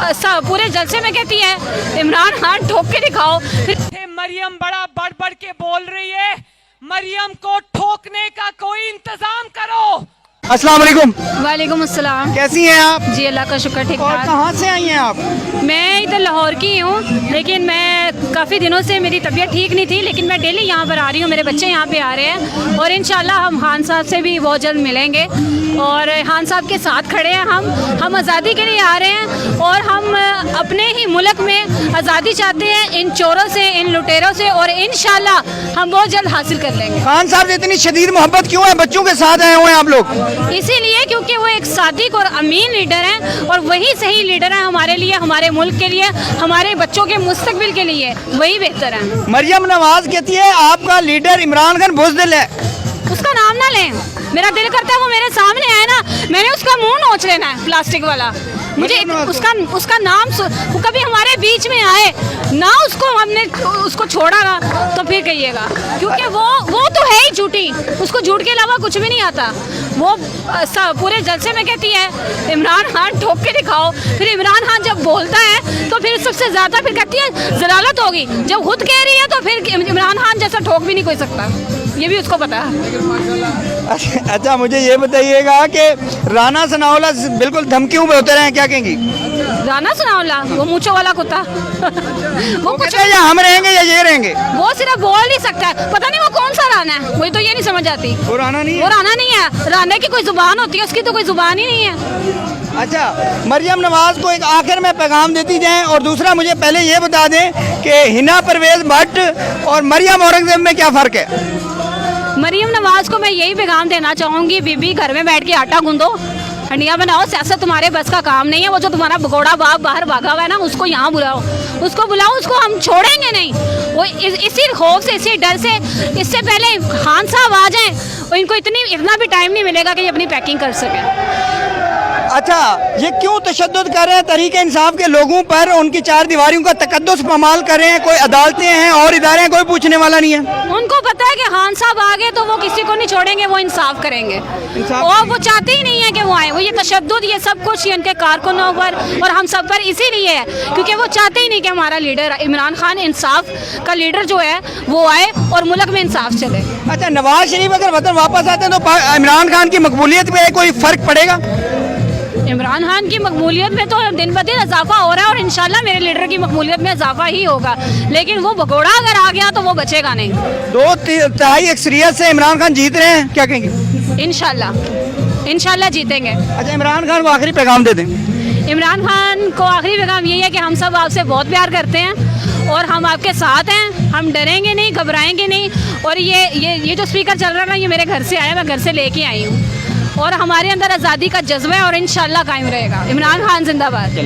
पूरे जलसे में कहती है इमरान खान ठोक के दिखाओ। फिर मरियम बड़ा बढ़ बढ़ के बोल रही है, मरियम को ठोकने का कोई इंतजाम करो। अस्सलाम वालेकुम। वालेकुम अस्सलाम। कैसी हैं आप? जी अल्लाह का शुक्र, ठीक और ठाक। कहाँ से आई हैं आप? मैं इधर लाहौर की हूँ, लेकिन मैं काफ़ी दिनों से मेरी तबीयत ठीक नहीं थी, लेकिन मैं डेली यहाँ पर आ रही हूँ। मेरे बच्चे यहाँ पे आ रहे हैं और इंशाल्लाह हम खान साहब से भी बहुत जल्द मिलेंगे और खान साहब के साथ खड़े हैं। हम आज़ादी के लिए आ रहे हैं और हम अपने ही मुल्क में आज़ादी चाहते हैं, इन चोरों से, इन लुटेरों से, और इंशाल्लाह हम बहुत जल्द हासिल कर लेंगे। खान साहब से इतनी शदीद मोहब्बत क्यों है? बच्चों के साथ आए हुए हैं आप लोग? इसीलिए क्योंकि वो एक सादिक और अमीन लीडर हैं और वही सही लीडर हैं हमारे लिए, हमारे मुल्क के लिए, हमारे बच्चों के मुस्तकबिल के लिए वही बेहतर है। मरियम नवाज कहती है आपका लीडर इमरान खान बुज़दिल है। उसका नाम ना लें, मेरा दिल करता है वो मेरे सामने आए ना, मैंने उसका मुंह नोच लेना है प्लास्टिक वाला। मुझे उसका नाम वो कभी हमारे बीच में आए ना, हमने उसको छोड़ा ना तो फिर कहिएगा, क्योंकि वो तो है ही झूठी, उसको झूठ के अलावा कुछ भी नहीं आता। वो पूरे जलसे में कहती है इमरान खान ठोक के दिखाओ। फिर इमरान खान जब बोलता है तो फिर सबसे ज़्यादा फिर कहती है जलालत होगी। जब खुद कह रही है तो फिर इमरान खान जैसा ठोक भी नहीं कोई सकता, ये भी उसको पता है। अच्छा मुझे ये बताइएगा कि राना सनाउल्लाह बिल्कुल धमकियों में उतरे हैं, क्या कहेंगी? राना सनाउल्लाह वो मूंछों वाला कुत्ता वो कुछ कहते हैं या हम रहेंगे या ये रहेंगे। वो सिर्फ बोल नहीं सकता है, पता नहीं वो कौन सा राना है, मुझे तो ये नहीं समझ आती। वो राना नहीं है? वो राना नहीं है, राना की कोई जुबान होती है, उसकी तो कोई जुबान ही नहीं है। अच्छा मरियम नवाज को एक आखिर में पैगाम देती जाएं, और दूसरा मुझे पहले ये बता दें कि हिना परवेज भट्ट और मरियम औरंगजेब में क्या फ़र्क है? मरियम नवाज को मैं यही पैगाम देना चाहूँगी, बीबी घर में बैठ के आटा गूंदो, हंडिया बनाओ, सियासत तुम्हारे बस का काम नहीं है। वो जो तुम्हारा भगोड़ा बाग बाहर भागा हुआ है ना, उसको यहाँ बुलाओ, उसको हम छोड़ेंगे नहीं। वो इसी खौफ से, इसी डर से, इससे पहले खान साहब आ जाएं और इनको इतना भी टाइम नहीं मिलेगा कि ये अपनी पैकिंग कर सकें। अच्छा ये क्यों तशद्दुद कर रहे हैं तहरीक इंसाफ के लोगों पर? उनकी चार दीवारियों का तकद्दुस पामाल कर रहे हैं, कोई अदालतें हैं और इदारे हैं, कोई पूछने वाला नहीं है। उनको पता है कि खान साहब आ गए तो वो किसी को नहीं छोड़ेंगे, वो इंसाफ करेंगे और वो चाहते ही नहीं है कि वो आए। वो ये तशद्दुद, ये सब कुछ इनके कारकुनों पर और हम सब पर इसीलिए है क्योंकि वो चाहते ही नहीं कि हमारा लीडर इमरान खान, इंसाफ का लीडर जो है, वो आए और मुल्क में इंसाफ चले। अच्छा नवाज शरीफ अगर वतन वापस आते हैं तो इमरान खान की मकबूलियत में कोई फ़र्क पड़ेगा? इमरान खान की मकबूलियत में तो दिन ब दिन इजाफा हो रहा है और इंशाल्लाह मेरे लीडर की मकबूलियत में इजाफा ही होगा, लेकिन वो भगोड़ा अगर आ गया तो वो बचेगा नहीं। 2/3 अक्सरियत से इमरान खान जीत रहे हैं, क्या कहेंगे? इंशाल्लाह जीतेंगे। अच्छा इमरान खान को आखिरी पैगाम दे दें। इमरान खान को आखिरी पैगाम यही है कि हम सब आपसे बहुत प्यार करते हैं और हम आपके साथ हैं, हम डरेंगे नहीं, घबराएंगे नहीं। और ये जो स्पीकर चल रहा है ना, ये मेरे घर से आया, मैं घर से लेके आई हूँ और हमारे अंदर आज़ादी का जज्बा है और इंशाल्लाह कायम रहेगा। इमरान खान जिंदाबाद।